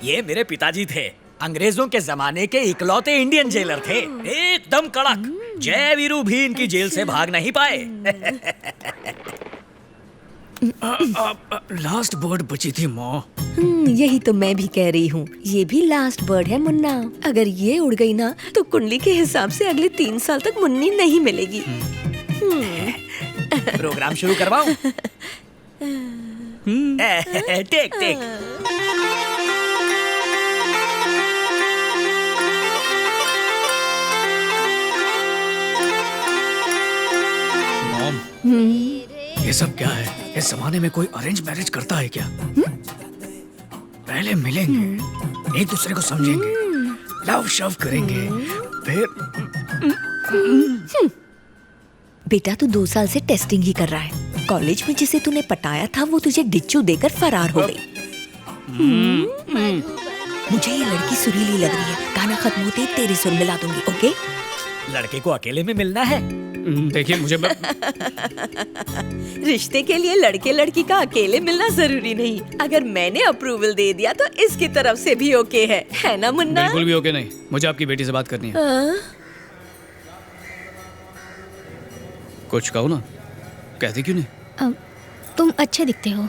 ये मेरे पिताजी थे। अंग्रेजों के जमाने के इकलौते इंडियन जेलर थे, एकदम कड़क। जय वीरू भी इनकी जेल से भाग नहीं पाए। लास्ट बर्ड बची थी माँ। यही तो मैं भी कह रही हूँ, ये भी लास्ट बर्ड है मुन्ना। अगर ये उड़ गई ना तो कुंडली के हिसाब से अगले 3 साल तक मुन्नी नहीं मिलेगी। प्रोग्राम शुरू करवाऊं? Take take. मॉम, ये सब क्या है? इस जमाने में कोई अरेंज मैरिज करता है क्या? पहले मिलेंगे, एक दूसरे को समझेंगे, लव शव करेंगे, फिर बेटा तू 2 साल से टेस्टिंग ही कर रहा है। कॉलेज में जिसे तूने पटाया था वो तुझे डिच्चू देकर फरार हो गई। मुझे ये लड़की सुरीली लग रही है। गाना खत्म होते ही तेरी सुर मिला दूंगी, ओके? लड़के को अकेले में मिलना है। देखिए मुझे रिश्ते के लिए लड़के लड़की का अकेले मिलना जरूरी नहीं। अगर मैंने अप्रूवल दे दिया तो इसकी तरफ से भी ओके है ना मुन्ना? बिल्कुल भी ओके नहीं। मुझे आपकी बेटी से बात करनी है। कुछ कहो ना, कहती क्यों नहीं? तुम अच्छे दिखते हो।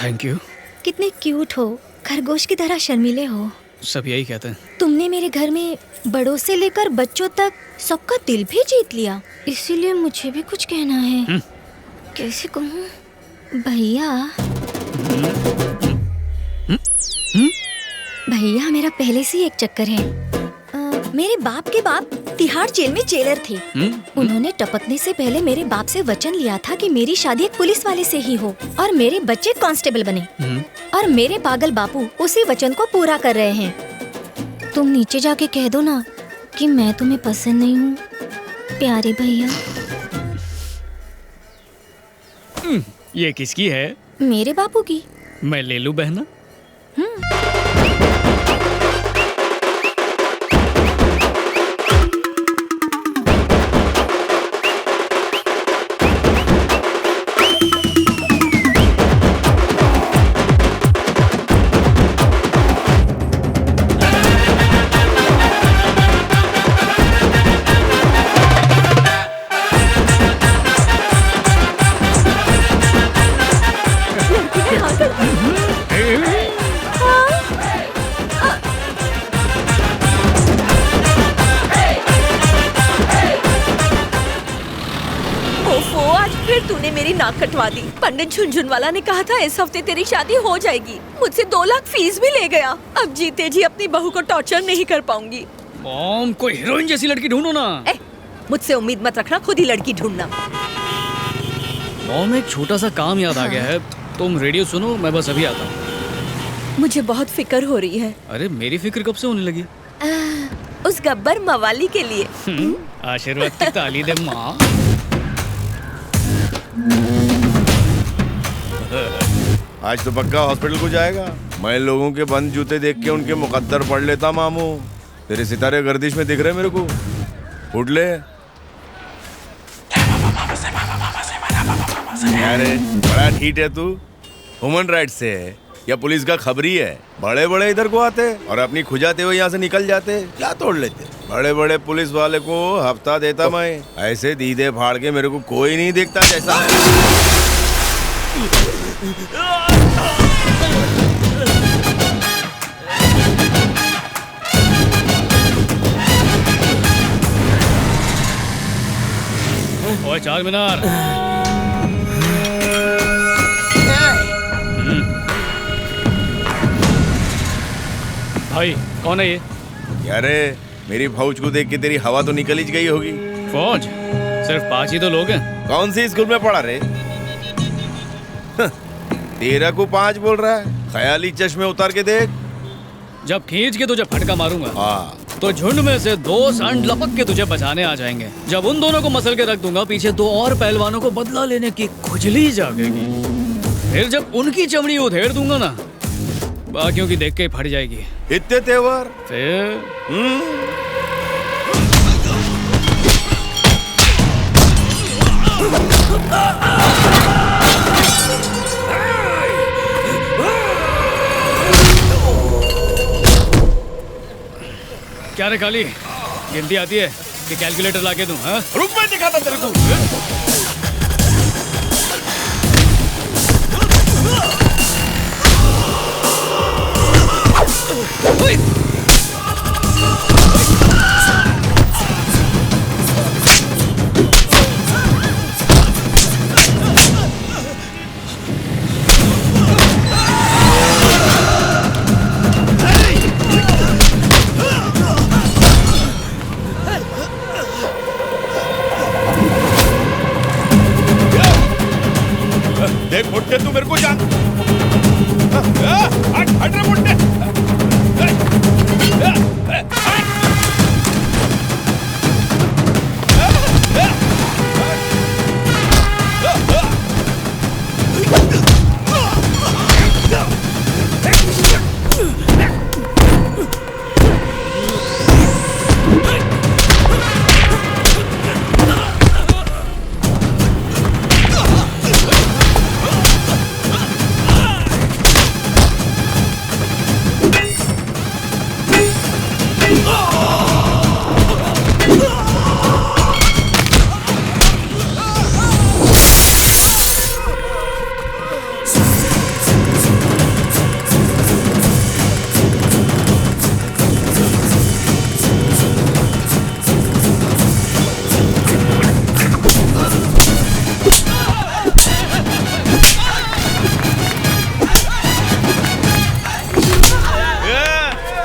Thank you. कितने क्यूट हो, खरगोश की तरह शर्मीले हो। सब यही कहते हैं। तुमने मेरे घर में बड़ों से लेकर बच्चों तक सबका दिल भी जीत लिया, इसीलिए मुझे भी कुछ कहना है। कैसे कहूँ भैया? भैया मेरा पहले से ही एक चक्कर है। मेरे बाप के बाप तिहाड़ जेल में जेलर थे। उन्होंने टपकने से पहले मेरे बाप से वचन लिया था कि मेरी शादी एक पुलिस वाले से ही हो और मेरे बच्चे कांस्टेबल बने। और मेरे पागल बापू उसी वचन को पूरा कर रहे हैं। तुम नीचे जाके कह दो ना कि मैं तुम्हें पसंद नहीं हूँ, प्यारे भैया। ये किसकी है? मेरे बापू की। मैं ले लूं बहना? तूने मेरी नाक कटवा दी। पंडित झुनझुनवाला ने कहा था इस हफ्ते तेरी शादी हो जाएगी। मुझसे 2 लाख फीस भी ले गया। अब जीते जी अपनी बहू को टॉर्चर नहीं कर पाऊंगी। मॉम, कोई हीरोइन जैसी लड़की ढूंढो ना। मुझसे उम्मीद मत रखना, खुद ही लड़की ढूंढना। मॉम, एक छोटा सा काम याद आ गया है। तुम रेडियो सुनो, मैं बस अभी आता हूँ। मुझे बहुत फिक्र हो रही है। अरे मेरी फिक्र कब से होने लगी? उस गब्बर मवाली के लिए। आशीर्वाद की ताली दे माँ। आज तो पक्का हॉस्पिटल को जाएगा। मैं लोगों के बंद जूते देख के उनके मुकद्दर पढ़ लेता मामू। तेरे सितारे गर्दिश में दिख रहे मेरे को। उठ ले। अरे बड़ा ठीक है तू। ह्यूमन राइट से है या पुलिस का खबरी है? बड़े बड़े इधर को आते और अपनी खुजाते हुए यहाँ से निकल जाते, क्या तोड़ लेते। बड़े बड़े पुलिस वाले को हफ्ता देता मैं, ऐसे दीदे फाड़ के मेरे को कोई नहीं देखता जैसा। ओए चार मीनार। भाई कौन है ये? अरे मेरी फौज को देख के तेरी हवा तो निकल ही गई होगी। फौज? सिर्फ 5 ही तो लोग हैं। कौन सी स्कूल में पढ़ा रे? तेरा को 5 बोल रहा है। ख्याली चश्मे उतार के देख। जब खींच के तुझे फटका मारूंगा हाँ तो झुंड में से 2 सांड लपक के तुझे बचाने आ जाएंगे। जब उन दोनों को मसल के रख दूंगा, पीछे 2 और पहलवानों को बदला लेने की खुजली जागेगी। फिर जब उनकी चमड़ी उधेड़ दूंगा ना, बाकियों की देख के फट जाएगी। इतने तेवर फिर क्या रे काली, गिनती आती है कि कैलकुलेटर लाके दूं? हाँ? रुक, मैं दिखाता तेरे को। देख मुट्टे, तू मेरे को जान। हट हट रे मुट्टे।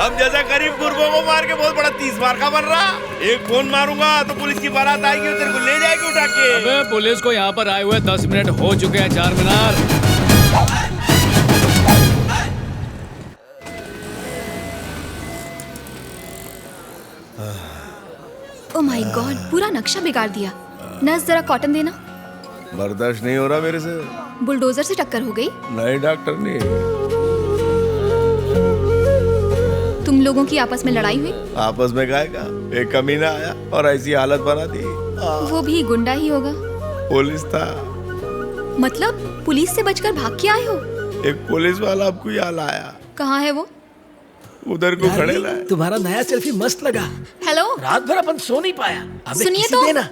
हम जैसा गरीब गुरबों को मार के बहुत बड़ा 30 बार का बन रहा। एक फोन मारूंगा तो पुलिस की बारात आएगी और तेरे को ले जाएगी उठा के। अबे पुलिस को यहाँ पर आए हुए 10 मिनट हो चुके हैं, चार मीनार। ओह माय गॉड, पूरा नक्शा बिगाड़ दिया। नर्स जरा कॉटन देना। बर्दाश्त नहीं हो रहा मेरे से। बुलडोजर से टक्कर हो गई। नहीं डॉक्टर नहीं। तुम लोगों की आपस में लड़ाई हुई? आपस में गाएगा, एक कमीना आया और ऐसी हालत बना दी। वो भी गुंडा ही होगा। पुलिस था। मतलब पुलिस से बचकर भाग के आए हो? एक पुलिस वाला आपको यहाँ लाया। कहाँ है वो? उधर को खड़े लाए। तुम्हारा नया सेल्फी मस्त लगा। हेलो, रात भर अपन सो नहीं पाया। अबे सुनिए किसी तो। देना।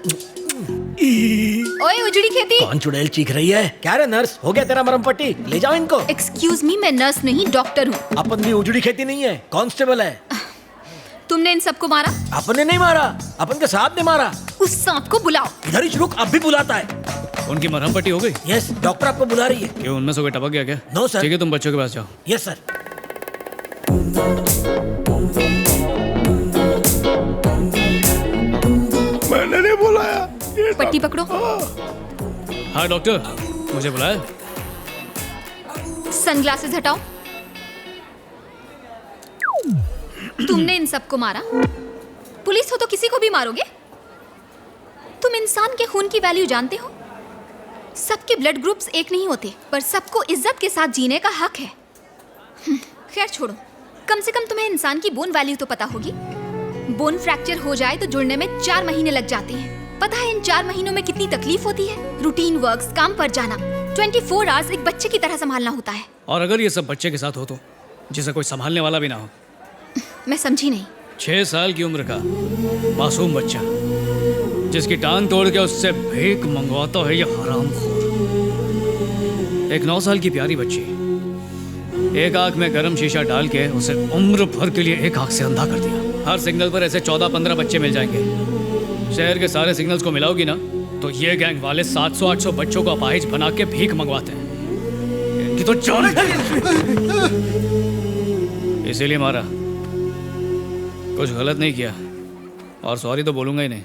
ओए उजड़ी खेती। कौन चुड़ैल चीख रही है? क्या रे नर्स, हो गया तेरा मरम पट्टी? ले जाओ इनको। एक्सक्यूज मी, मैं नर्स नहीं डॉक्टर हूँ। अपन भी उजड़ी खेती नहीं है, कांस्टेबल है। तुमने इन सबको मारा? अपन ने नहीं मारा, अपन के साथ ने मारा। उस सांप को बुलाओ। इधर ही रुक, अब भी बुलाता है। उनकी मरहम पट्टी हो गई? यस, डॉक्टर आपको बुला रही है। क्यों, उनमें से कोई टपक गया क्या? No sir. ठीक है, तुम बच्चों के पास जाओ। Yes sir. मैंने नहीं बुलाया। पट्टी पकड़ो। हाँ डॉक्टर, मुझे बुलाया? सनग्लासेस हटाओ। तुमने इन सबको मारा? पुलिस हो तो किसी को भी मारोगे? तुम इंसान के खून की वैल्यू जानते हो? सबके ब्लड ग्रुप्स एक नहीं होते, पर सबको इज्जत के साथ जीने का हक है। खैर छोड़ो, कम से कम तुम्हें इंसान की बोन वैल्यू तो पता होगी। बोन फ्रैक्चर हो जाए तो जुड़ने में 4 महीने लग जाते हैं। पता है इन 4 महीनों में कितनी तकलीफ होती है? रूटीन वर्क्स, काम पर जाना, 24 आवर्स एक बच्चे की तरह संभालना होता है। और अगर ये सब बच्चे के साथ हो तो, जिसे कोई संभालने वाला भी ना हो? मैं समझी नहीं। 6 साल की उम्र का मासूम बच्चा, जिसकी टांग तोड़ के उससे भीख मंगवाता है ये हरामखोर। एक 9 साल की प्यारी बच्ची, एक आंख में गर्म शीशा डाल के उसे उम्र भर के लिए एक आंख से अंधा कर दिया। हर सिग्नल पर ऐसे 14-15 बच्चे मिल जाएंगे। शहर के सारे सिग्नल्स को मिलाओगी ना तो ये गैंग वाले 700-800 बच्चों को अपाहिज बना के भीख मंगवाते हैं। इनकी तो जान। इसीलिए मारा, कुछ गलत नहीं किया और सॉरी तो बोलूंगा ही नहीं।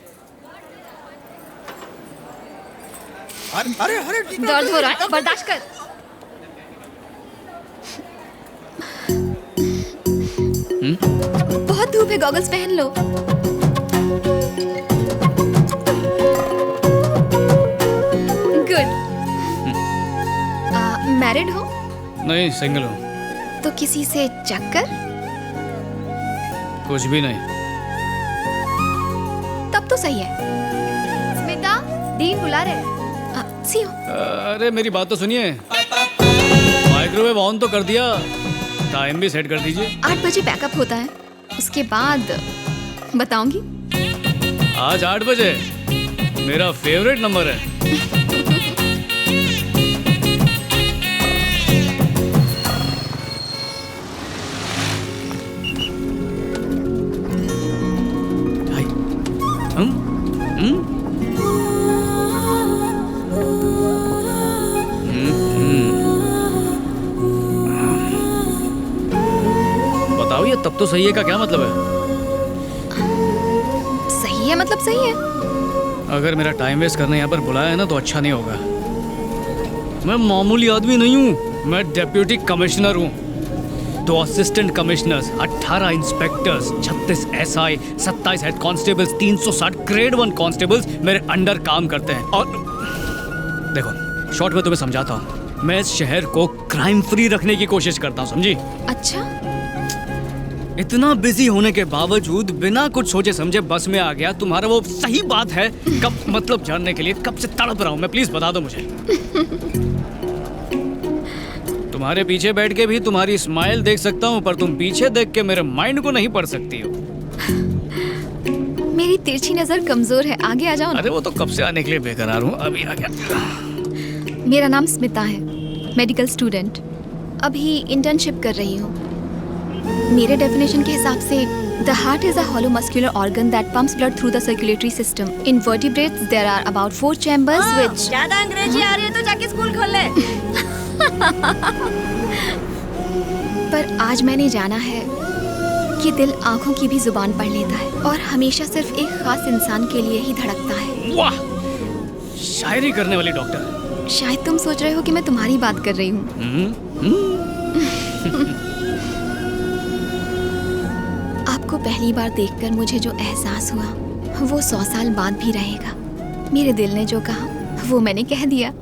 दर्द हो रहा है, बर्दाश्त कर। बहुत धूप है, गॉगल्स पहन लो। गुड। मैरिड हो? नहीं, सिंगल हूँ। तो किसी से चक्कर? कुछ भी नहीं। तब तो सही है। स्मिता, दीन बुला रहे। सी हो। अरे मेरी बात तो सुनिए। माइक्रोवेव ऑन तो कर दिया, टाइम भी सेट कर दीजिए। 8 बजे बैकअप होता है, उसके बाद बताऊंगी। आज 8 बजे मेरा फेवरेट नंबर है। हाय। बताओ ये तब तो सही है का क्या मतलब है? सही है मतलब सही है। अगर मेरा टाइम वेस्ट करने यहाँ पर बुलाया है ना तो अच्छा नहीं होगा। मैं मामूली आदमी नहीं हूँ, मैं डेप्यूटी कमिश्नर हूँ। 2 assistant commissioners, 18 inspectors, 36 SI, 27 head constables, 360 grade 1 constables मेरे अंडर काम करते हैं। और देखो शॉर्ट में तुम्हें समझाता हूँ, मैं इस शहर को क्राइम फ्री रखने की कोशिश करता हूँ, समझी? अच्छा, इतना बिजी होने के बावजूद बिना कुछ सोचे समझे बस में आ गया। तुम्हारा वो सही बात है कब मतलब जानने के लिए कब से तड़प रहा हूं मैं, प्लीज बता दो मुझे। तुम्हारे पीछे बैठ के भी तुम्हारी स्माइल देख सकता हूं, पर तुम पीछे देख के मेरे माइंड को नहीं पढ़ सकती हो। मेरी तिरछी नजर कमजोर है, आगे आ जाओ ना। अरे वो तो कब से आने के लिए बेकरार हूँ, अभी आ गया। मेरा नाम स्मिता है, मेडिकल स्टूडेंट, अभी इंटर्नशिप कर रही हूँ। मेरे डेफिनेशन के हिसाब से the heart is a hollow muscular organ that pumps blood through the circulatory system. In vertebrates there are about 4 chambers which ज्यादा अंग्रेजी आ रही है तो जाके स्कूल खोल ले। पर आज मैंने जाना है कि दिल आंखों की भी जुबान पढ़ लेता है और हमेशा सिर्फ एक खास इंसान के लिए ही धड़कता है। वाह, शायरी करने वाली डॉक्टर। शायद तुम सोच रहे हो कि मैं तुम्हारी बात कर रही हूँ। आपको पहली बार देखकर मुझे जो एहसास हुआ वो 100 साल बाद भी रहेगा। मेरे दिल ने जो कहा वो मैंने कह दिया।